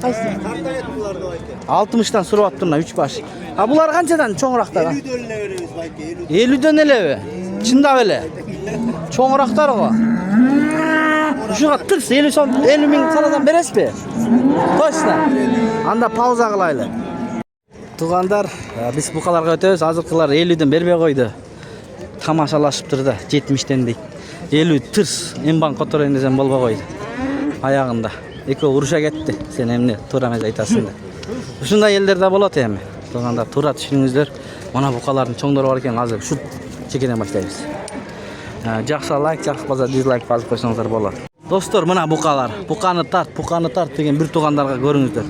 Qaysi? 60'dan surap atdırna 3 baş. Ha bular qanchadan cho'ngroqlar? 50'den ele veririz belki. 50'den ele. Çında böyle. Çoğunraklar o. Şuna tırs 50 ming saladan beres mi? Точно. Anda pauza kılaylı. Tuğandar biz bu kadarga ötөбүз. Azırkılar 50'den berбей koydu. Tamaşalaşıp durdu 70'ten deyip. 50 tırs emban kotorayın desem bolбой koydu. Ayağında. Eko uruşa gitti. Sen emni turam aytasın da. Ушундай элдерде болот эми. Тугандар тура түшүнүңүздөр. Мана букалардын чоңдору бар экен. Азыр шу чекеден баштайбыз. Жақсы лайк, жақсы болса дизлайк басып қойсаңыздар болады. Достор, мына букалар. Буканы тарт деген бір туғандарға көріңіздер.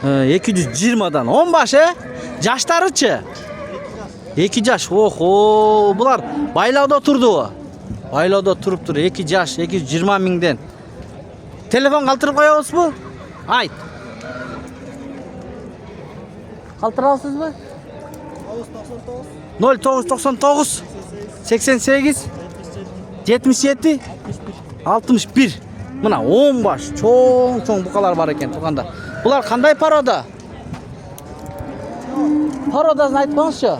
220-дан 10 баш, жаштарычы? 2 жаш. Охо, бұлар байлауда тұрды. Байлауда тұрып тұр. 2 жаш, 220 миңден. Телефон қалтырып қоябыз бу? Айт. Қалтыра алсыз бу? 0999 88 77 61. Мына 10 баш чоң букалар бар екен туғанда. Бұлар қандай порода? Породасын айтып қойыңызшы.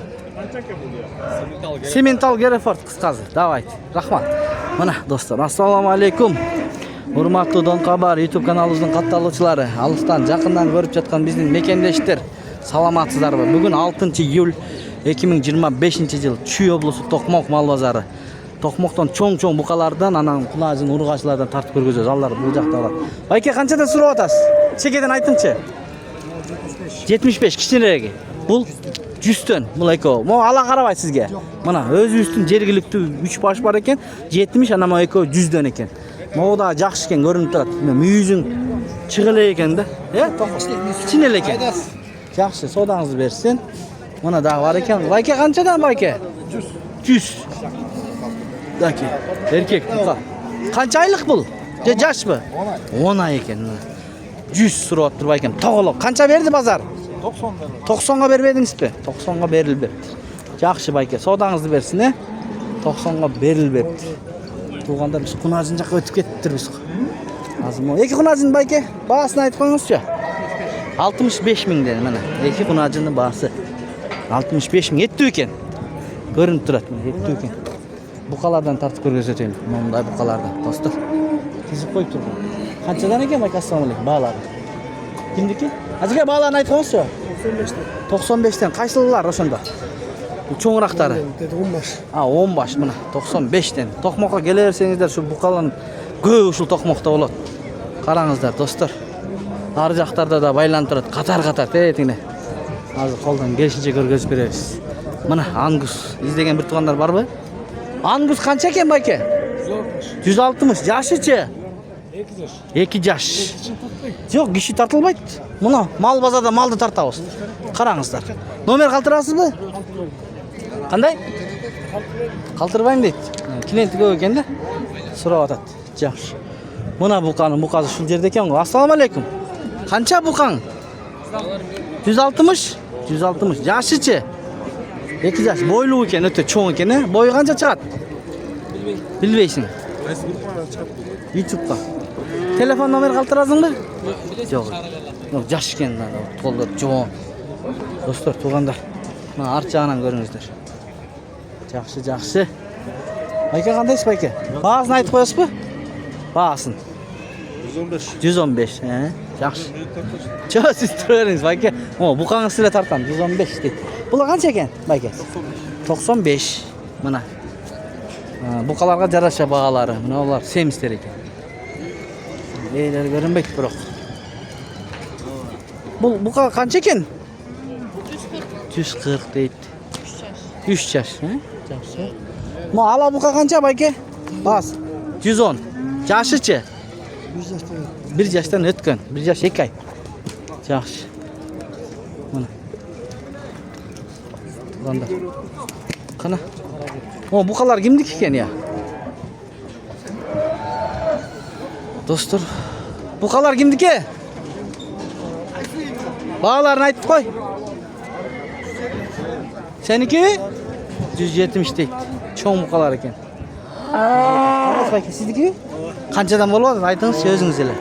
Сементал Герефорд қысқасы. Давайте. Рахмат. Мына достар, ассалаумағалейкум. Урматтуу Дон Кабар YouTube каналыбыздын катталуучулары, алыстан жакындан көрүп жаткан биздин мекендештер, саламатсыздарбы? Бүгүн 6 июль 2025 жыл Чүй облусу Токмок мал базары. Токмоктон чоң букалардан, анан кунажын ургачылардан тартып көргөзөбүз. Алар бул жакта бар. Байке канчадан сурап атасыз? Чекеден айтыңчы. 75 кичинереги. Бул 100төн. Бул эко. Мо ала карабайт сизге. Мына өзүбүздүн жергиликтүү 3 баш бар экен. 70 анан мо эко 100дөн экен. Могу да жакшы экен көрүнүп турат. Мүйүзүң чыгылы экен да. Кичине эле экен. Жакшы, содаңызды берсин. Мына дагы бар экен. Байке канчадан байке? 100. Даки. Эркек бука. Канча айлык бул? Же жашпы? 10 ай экен. 100 сурап турбай экен. Тоголок. Канча берди базар? 90-га бербедиңизби? 90-га берилбепти. Жакшы байке, содаңызды берсин, 90-га берилбепти. Туғандар біз кунажын жаққа өтіп кеттірбіз. Азым. Екі кунажын байке, бағасын айтып қойыңызшы. 65 миңден, міне. Екі кунажының бағасы 65 миң. Етту екен. Көрініп тұрады, етту екен. Бұқалардан тартып көргөзөтөйүн. Мындай бұқалардан, достар. Тізіп қойып тұр. Қаншадан екен байке, ассалаумағалейкум, бағалары? Кімдікі? Азырға бағаларын айтып қойыңызшы. 95-тен. Қайсылылар ошондо? Чоңырақтары? 10 баш. 10 баш, мына 95-тен. Токмокқа келе берсеңіздер, шу бұқалан көй ушул Токмокта болот. Караңыздар, достар. Ар жақтарда да байлантырат, катар-катар, тетине. Азыр колдон келишинче көргөзүп беребиз. Мына ангус издеген бир туугандар барбы? Ангус канча экен байке? 160. Жашычы? 2 жаш. Жок, киши тартылбайт. Мына мал базарда малды тартабыз. Караңыздар. Номер калтырасызбы? Кандай? Калтырбайм дейт. Клиенти көп экен да. Сурап атат. Жакшы. Мына буканын букасы ушул жерде экен го. Ассалаумалейкум. Канча букаң? 160? 160. Жашычы? 2 жаш. Бойлуу экен, өтө чоң экен, Бою канча чыгат? Билбейсиң. YouTube'га. Телефон номер калтырасыңбы? Жок. Жаш экен, колдор чоң. Достор, туугандар. Мына арт жагынан көрүңүздөр. Жақсы. Байке қандайсыз байке? Бағасын айтып қоясыз? Бағасын? 115. Жақсы. Чо, сіз тұра беріңіз байке. Бұқаңыз сіле тартам. 115 дейді. Бұла қанша екен байке? 95. Мына. Бұқаларға жараша бағалары. Мына олар семістер екен. Ейлер көрінбейді бұрақ. Бұл бұқа қанша екен? 140 дейді. 3 жаш. Жақсы. Ма ала бука канча байке? Бас. 110. Жашычы? 1 жаштан өткөн. 1 жаш 2 ай. Жақсы. Мына. Туганда. Кана. Букалар кимдики экен я? Достор, букалар кимдики? Бағаларын айтып қой. Сеники? 170 дейт. Чоң букалар екен. Сиздики? Қанчадан болот? Айтыңыз өзүңүз эле.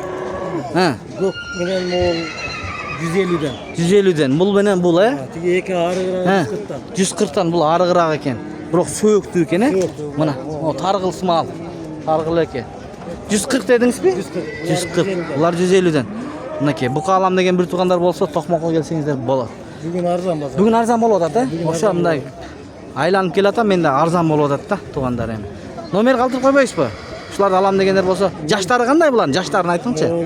Ha, Gök menen mol 150'den. 150'den. Bul менен bul, he? Tigi eki arıgıra Ha. 140'tan. 140'tan bul arıgırak eken. Biroq sööктүү eкен, he? Sööktүү. Mana, o targılsy mal. Targıl eкен. 140 dediniz mi? 140. 140. Bular 150'den. Mınaki, bu kalam деген bir tugandar bolsa Tokмокко келсеңиздер болот. Bugün arzan bazar. Бүгүн арзан болуп атат, э? Ошо мындай айланып келатам, менде арзан болуп атат да, туугандар эми. Номер калтырып койбойсузбу? Ушуларды алам дегендер болсо, жаштары кандай булардын? Жаштарын айтыңчы. Ол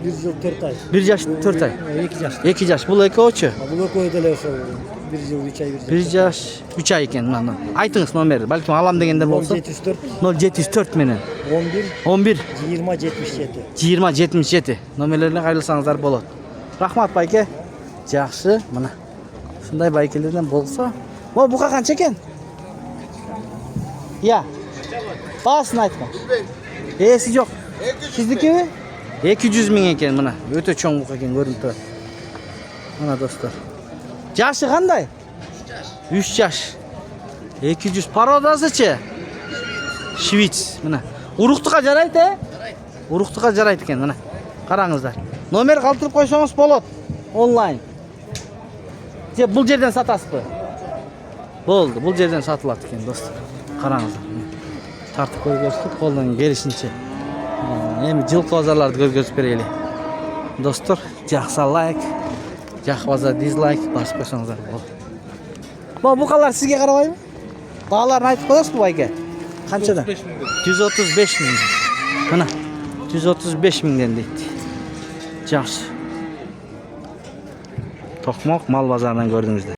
1 жыл 4 ay. 1 жаш 4 ай. 2 жаш. 2 жаш. Бул экөөчү. Bu ekö деле ошо 1 жыл 3 ay 1 жаш 3 ай экен. Мына. Айтыңыз номерди. Балким алам дегендер болсо. 704 074 менен 11 11 20 77. 20 77 номерлерине кайрылсаңыздар болот. Рахмат байке. Жакшы, мына. Ушундай байкелерден болсо. О, бука канча экен? Я. Баасын айткан. Эси жок. Сиздикиби? 200 миң экен мына. Өтө чоң бука экен көрүнүп турат. Мына достор. Жашы кандай? 3 жаш. 200 породасычы? Швиц мына. Уруктукка жарайт, э? Уруктукка жарайт экен мына. Караңыздар. Номер калтырып койсоңуз болот. Онлайн. Же бул жерден сатасызбы? Болду, бул жерден сатылат экен достор. Караңыздар. Тартып көргөзүп, колдон келишинче. Эми жылкы базарларды көргөзүп берели. Достор, жакса лайк, жакпаса дизлайк басып койсоңуздар болот. Букалар сизге карабайбы? Бааларын айтып коесузбу байке? Канчадан? 135 миң. Мына 135 миңден дейт. Жакшы. Токмок мал базарынан көрдүңүздөр.